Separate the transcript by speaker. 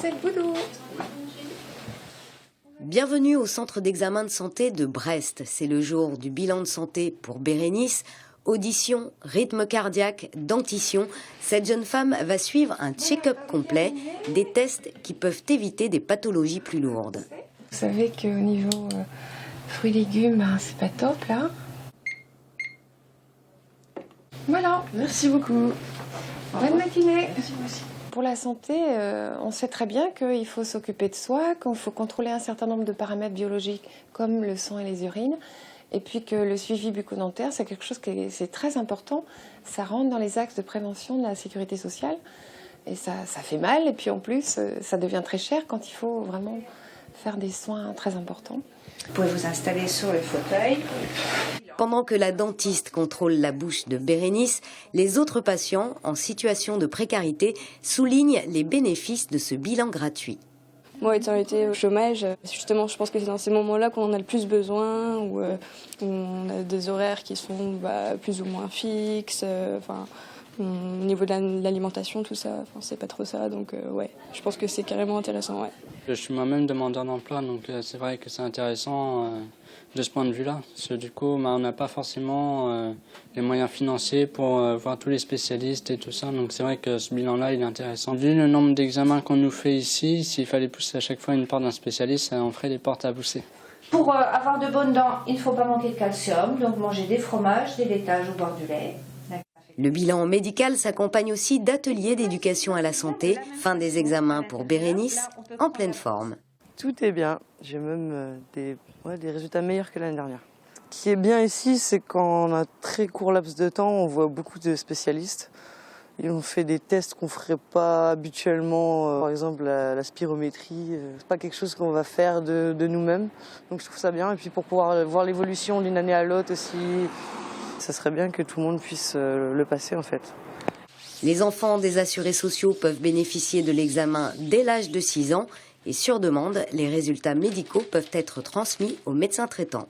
Speaker 1: c'est le boulot.
Speaker 2: Bienvenue au centre d'examen de santé de Brest. C'est le jour du bilan de santé pour Bérénice. Audition, rythme cardiaque, dentition. Cette jeune femme va suivre un check-up complet, des tests qui peuvent éviter des pathologies plus lourdes.
Speaker 1: Vous savez qu'au niveau fruits et légumes, c'est pas top là. Voilà, merci beaucoup. Bonne matinée. Merci vous aussi. Pour la santé, on sait très bien qu'il faut s'occuper de soi, qu'il faut contrôler un certain nombre de paramètres biologiques comme le sang et les urines, et puis que le suivi bucco-dentaire, c'est quelque chose qui est très important. Ça rentre dans les axes de prévention de la sécurité sociale, et ça fait mal, et puis en plus, ça devient très cher quand il faut vraiment faire des soins très importants.
Speaker 3: Vous pouvez vous installer sur le fauteuil.
Speaker 2: Pendant que la dentiste contrôle la bouche de Bérénice, les autres patients en situation de précarité soulignent les bénéfices de ce bilan gratuit.
Speaker 4: Moi, étant été au chômage, justement, je pense que c'est dans ces moments-là qu'on en a le plus besoin, où on a des horaires qui sont plus ou moins fixes, au niveau de l'alimentation, tout ça, c'est pas trop ça, donc ouais, je pense que c'est carrément intéressant, ouais.
Speaker 5: Je suis moi-même demandeur d'emploi, donc c'est vrai que c'est intéressant de ce point de vue-là, parce que du coup, on n'a pas forcément les moyens financiers pour voir tous les spécialistes et tout ça, donc c'est vrai que ce bilan-là, il est intéressant. Vu le nombre d'examens qu'on nous fait ici, s'il fallait pousser à chaque fois une porte d'un spécialiste, ça en ferait des portes à pousser.
Speaker 3: Pour avoir de bonnes dents, il ne faut pas manquer de calcium, donc manger des fromages, des laitages ou boire du lait.
Speaker 2: Le bilan médical s'accompagne aussi d'ateliers d'éducation à la santé. Fin des examens pour Bérénice, en pleine forme.
Speaker 6: Tout est bien. J'ai même des résultats meilleurs que l'année dernière. Ce qui est bien ici, c'est qu'en un très court laps de temps, on voit beaucoup de spécialistes. Et on fait des tests qu'on ne ferait pas habituellement. Par exemple, la spirométrie, c'est pas quelque chose qu'on va faire de nous-mêmes. Donc je trouve ça bien. Et puis pour pouvoir voir l'évolution d'une année à l'autre aussi, ça serait bien que tout le monde puisse le passer en fait.
Speaker 2: Les enfants des assurés sociaux peuvent bénéficier de l'examen dès l'âge de 6 ans et sur demande, les résultats médicaux peuvent être transmis au médecin traitant.